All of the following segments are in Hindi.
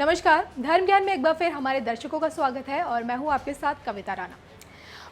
नमस्कार। धर्म ज्ञान में एक बार फिर हमारे दर्शकों का स्वागत है और मैं हूं आपके साथ कविता राणा।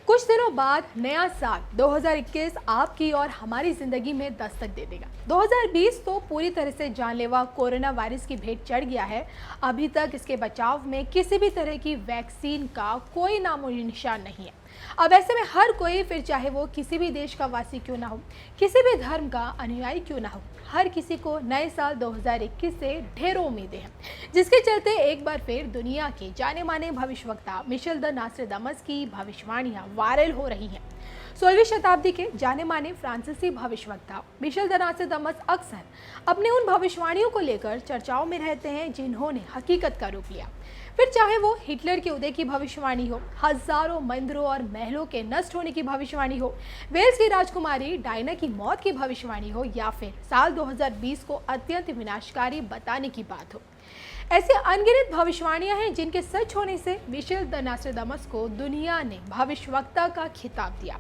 कुछ दिनों बाद नया साल 2021 आपकी और हमारी जिंदगी में दस्तक दे देगा। 2020 तो पूरी तरह से जानलेवा कोरोना वायरस की भेंट चढ़ गया है। अभी तक इसके बचाव में किसी भी तरह की वैक्सीन का कोई नामो निशान नहीं है। अब ऐसे में हर कोई, फिर चाहे वो किसी भी देश का वासी क्यों ना हो, किसी भी धर्म का अनुयायी क्यों ना हो, हर किसी को नए साल 2021 से ढेरों उम्मीदें हैं, जिसके चलते एक बार फिर दुनिया के जाने माने भविष्यवक्ता मिशेल द नास्ट्राडामस की भविष्यवाणियां वायरल हो रही हैं। 16वीं शताब्दी के जाने माने फ्रांसीसी भविष्यवक्ता मिशेल द नास्ट्राडामस अक्सर अपने उन भविष्यवाणियों को लेकर चर्चाओं में रहते हैं जिन्होंने हकीकत का रूप लिया। फिर चाहे वो हिटलर के उदय की भविष्यवाणी हो, हजारों मंदिरों और महलों के नष्ट होने की भविष्यवाणी हो, वेल्स की राजकुमारी डायना की मौत की भविष्यवाणी हो, या फिर साल 2020 को अत्यंत विनाशकारी बताने की बात हो, ऐसी अनगिनत भविष्यवाणियां हैं जिनके सच होने से मिशेल द नास्ट्राडामस को दुनिया ने भविष्यवक्ता का खिताब दिया।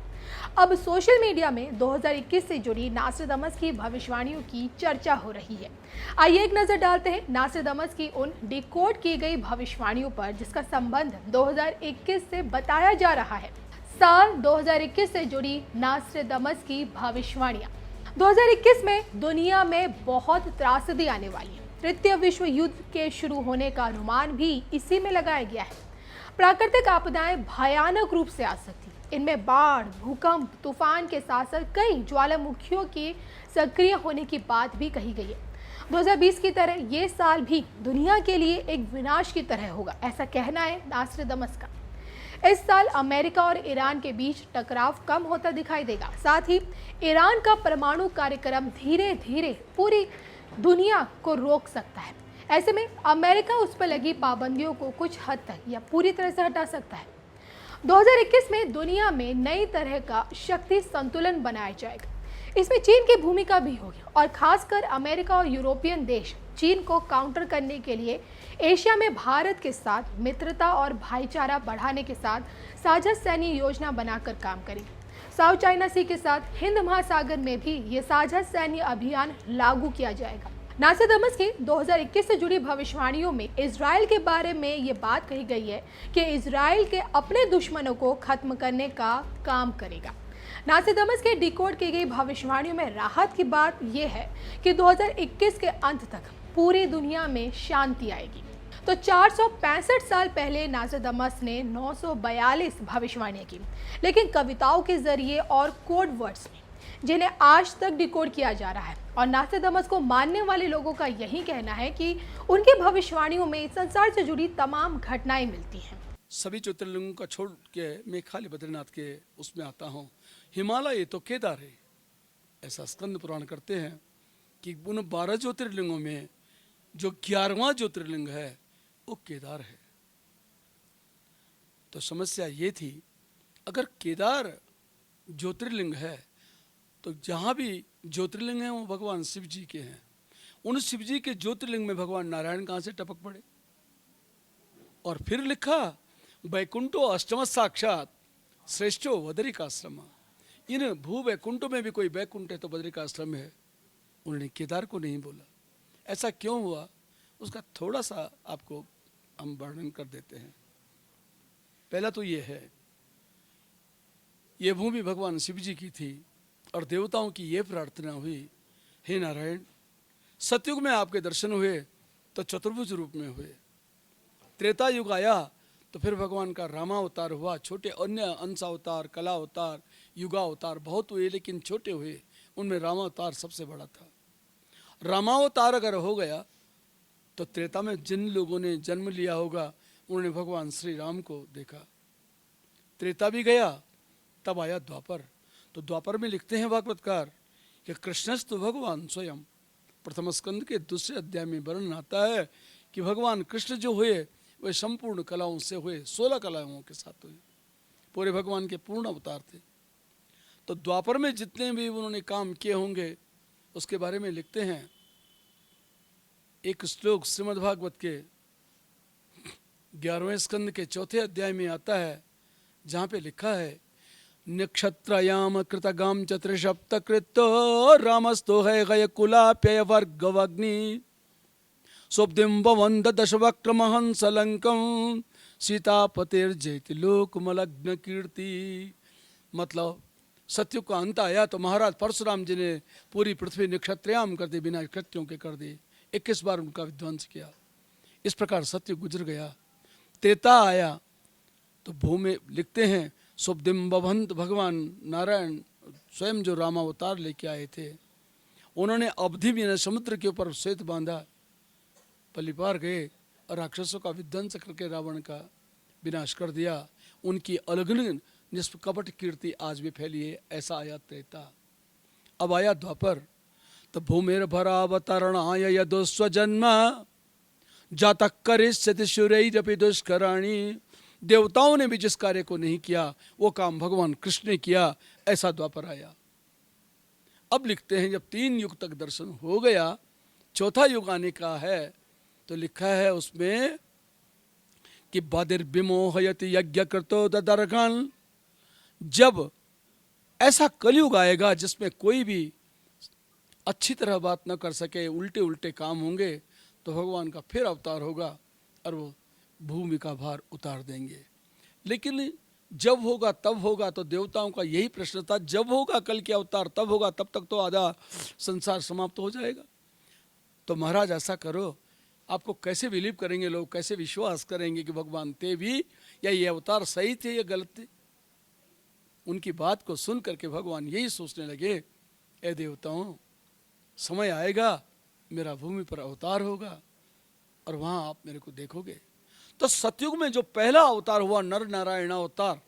अब सोशल मीडिया में 2021 से जुड़ी नास्ट्राडामस की भविष्यवाणियों की चर्चा हो रही है। आइए एक नजर डालते हैं नास्ट्राडामस की उन डिकोड की गई भविष्यवाणियों पर जिसका संबंध 2021 से बताया जा रहा है। साल 2021 से जुड़ी नास्ट्राडामस की भविष्यवाणियां। 2021 में दुनिया में बहुत त्रासदी आने वाली है। तृतीय विश्व युद्ध के शुरू होने का अनुमान भी इसी में लगाया गया है। प्राकृतिक आपदाएं भयानक रूप से आ सकती, इनमें बाढ़, भूकंप, तूफान के साथ साथ कई ज्वालामुखियों की सक्रिय होने की बात भी कही गई है। 2020 की तरह ये साल भी दुनिया के लिए एक विनाश की तरह होगा, ऐसा कहना है नास्ट्राडामस का। इस साल अमेरिका और ईरान के बीच टकराव कम होता दिखाई देगा। साथ ही ईरान का परमाणु कार्यक्रम धीरे धीरे पूरी दुनिया को रोक सकता है। ऐसे में अमेरिका उस पर लगी पाबंदियों को कुछ हद तक या पूरी तरह से हटा सकता है। 2021 में दुनिया में नई तरह का शक्ति संतुलन बनाया जाएगा। इसमें चीन की भूमिका भी होगी और खासकर अमेरिका और यूरोपियन देश चीन को काउंटर करने के लिए एशिया में भारत के साथ मित्रता और भाईचारा बढ़ाने के साथ साझा सैन्य योजना बनाकर काम करेंगे। साउथ चाइना सी के साथ हिंद महासागर में भी ये साझा सैन्य अभियान लागू किया जाएगा। नास्ट्राडामस की 2021 से जुड़ी भविष्यवाणियों में इजराइल के बारे में ये बात कही गई है कि इजराइल के अपने दुश्मनों को खत्म करने का काम करेगा। नास्ट्राडामस के डिकोड की गई भविष्यवाणियों में राहत की बात यह है कि 2021 के अंत तक पूरी दुनिया में शांति आएगी। तो 465 साल पहले नास्ट्राडामस ने 942 भविष्यवाणियां की, लेकिन कविताओं के जरिए और कोड वर्ड्स में, जिन्हें आज तक डिकोड किया जा रहा है। और नास्ट्राडामस को मानने वाले लोगों का यही कहना है कि उनकी भविष्यवाणियों में संसार से जुड़ी तमाम घटनाएं मिलती हैं। सभी ज्योतिर्लिंगों का छोड़ के मैं खाली बद्रीनाथ के उसमें आता हूँ। हिमालय तो केदार है, ऐसा स्कंद पुराण करते हैं कि उन 12 ज्योतिर्लिंगों में जो 11वां ज्योतिर्लिंग है वो केदार है। तो समस्या ये थी, अगर केदार ज्योतिर्लिंग है तो जहाँ भी ज्योतिर्लिंग हैं वो भगवान शिव जी के हैं। उन शिव जी के ज्योतिर्लिंग में भगवान नारायण कहाँ से टपक पड़े? और फिर लिखा वैकुंठो अष्टम साक्षात श्रेष्ठो बदरिकाश्रम। इन भू वैकुंठों में भी कोई वैकुंठ है तो बदरिकाश्रम है। उन्होंने केदार को नहीं बोला। ऐसा क्यों हुआ उसका थोड़ा सा आपको हम वर्णन कर देते हैं। पहला तो ये है, ये भूमि भगवान शिव जी की थी और देवताओं की ये प्रार्थना हुई, हे नारायण, सतयुग में आपके दर्शन हुए तो चतुर्भुज रूप में हुए। त्रेता युग आया तो फिर भगवान का रामावतार हुआ। छोटे अन्य अंश अवतार, कला अवतार, युगा अवतार बहुत हुए, लेकिन छोटे हुए, उनमें रामावतार सबसे बड़ा था। रामावतार अगर हो गया तो त्रेता में जिन लोगों ने जन्म लिया होगा उन्होंने भगवान श्री राम को देखा। त्रेता भी गया, तब आया द्वापर। तो द्वापर में लिखते हैं भागवतकार कि कृष्णस्तु भगवान स्वयं। प्रथम स्कंद के दूसरे अध्याय में वर्णन आता है कि भगवान कृष्ण जो हुए वे संपूर्ण कलाओं से हुए, 16 कलाओं के साथ हुए, पूरे भगवान के पूर्ण अवतार थे। तो द्वापर में जितने भी उन्होंने काम किए होंगे उसके बारे में लिखते हैं। एक श्लोक श्रीमद् भागवत के 11वें स्कंद के 4थे अध्याय में आता है, जहाँ पे लिखा है नक्षत्रयाम कृतगाम चतुर्सप्त कृतो रामस्तो है गय कुलाप्य वर्गवग्नि स्वब्दिम भवंद दशवक्रमहंस लंकम सीतापतिर जयति लोकमलग्न कीर्ति। मतलब सत्युग का अंत आया तो महाराज परशुराम जी ने पूरी पृथ्वी निक्षत्रियाम कर दी, बिना क्षत्रियों के कर दी, 21 बार उनका विध्वंस किया। इस प्रकार सत्युग गुजर गया। त्रेता आया तो भूमि लिखते हैं सुब्दिम्बवंत भगवान नारायण स्वयं जो रामावतार लेके आए थे, उन्होंने अवधि में समुद्र के ऊपर श्वेत बांधा, पलिपार गए और राक्षसों का विध्वंस करके रावण का विनाश कर दिया। उनकी अलगन निष्कपट कीर्ति आज भी फैली है। ऐसा आया त्रेता। अब आया द्वापर तो भूमिर भरावतरणाय यदो स्वजन्म जातक करिष्यति शूरैरपि दुष्कराणि। देवताओं ने भी जिस कार्य को नहीं किया वो काम भगवान कृष्ण ने किया। ऐसा द्वापर आया। अब लिखते हैं जब 3 युग तक दर्शन हो गया, चौथा युग आने का है तो लिखा है उसमें कि बदिर्विमोहयति यज्ञ कृतो ददर्घन। जब ऐसा कलयुग आएगा जिसमें कोई भी अच्छी तरह बात न कर सके, उल्टे उल्टे काम होंगे, तो भगवान का फिर अवतार होगा और वो भूमि का भार उतार देंगे। लेकिन जब होगा तब होगा, तो देवताओं का यही प्रश्न था, जब होगा कल के अवतार तब होगा, तब तक तो आधा संसार समाप्त हो जाएगा। तो महाराज ऐसा करो, आपको कैसे बिलीव करेंगे लोग, कैसे विश्वास करेंगे कि भगवान थे भी या ये अवतार सही थे या गलत थे। उनकी बात को सुन करके भगवान यही सोचने लगे, ए देवताओं, समय आएगा मेरा भूमि पर अवतार होगा और वहां आप मेरे को देखोगे। तो सतयुग में जो पहला अवतार हुआ नर नारायण अवतार,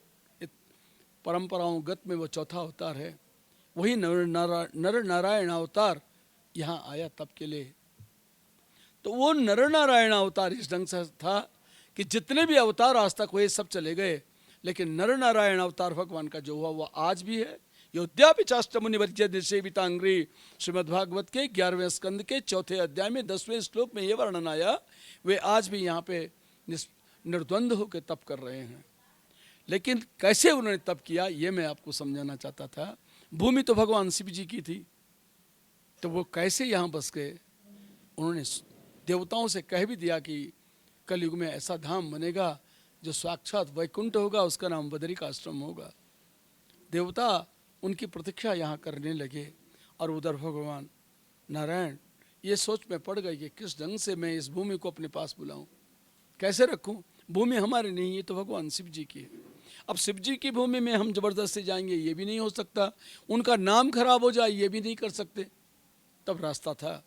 परंपराओं गत में वो चौथा अवतार है, वही नर नारायण अवतार यहाँ आया तब के लिए। तो वो नर नारायण अवतार इस ढंग से था कि जितने भी अवतार आज तक हुए सब चले गए, लेकिन नर नारायण अवतार भगवान का जो हुआ वो आज भी है। योद्यापि चाष्टमुनि वर्ज्य सेवितांग्री, श्रीमद्भागवत के 11वें स्कंद के 4थे अध्याय में 10वें श्लोक में ये वर्णन आया, वे आज भी यहाँ पे निर्द्वंद होकर तप कर रहे हैं। लेकिन कैसे उन्होंने तप किया ये मैं आपको समझाना चाहता था। भूमि तो भगवान शिव जी की थी, तो वो कैसे यहाँ बस गए। उन्होंने देवताओं से कह भी दिया कि कलयुग में ऐसा धाम बनेगा जो साक्षात वैकुंठ होगा, उसका नाम बदरिकाश्रम होगा। देवता उनकी प्रतीक्षा यहाँ करने लगे और उधर भगवान नारायण ये सोच में पड़ गए कि किस ढंग से मैं इस भूमि को अपने पास बुलाऊं, कैसे रखूं। भूमि हमारी नहीं है, तो भगवान शिव जी की है। अब शिव जी की भूमि में हम जबरदस्ती जाएंगे ये भी नहीं हो सकता, उनका नाम खराब हो जाए ये भी नहीं कर सकते। तब रास्ता था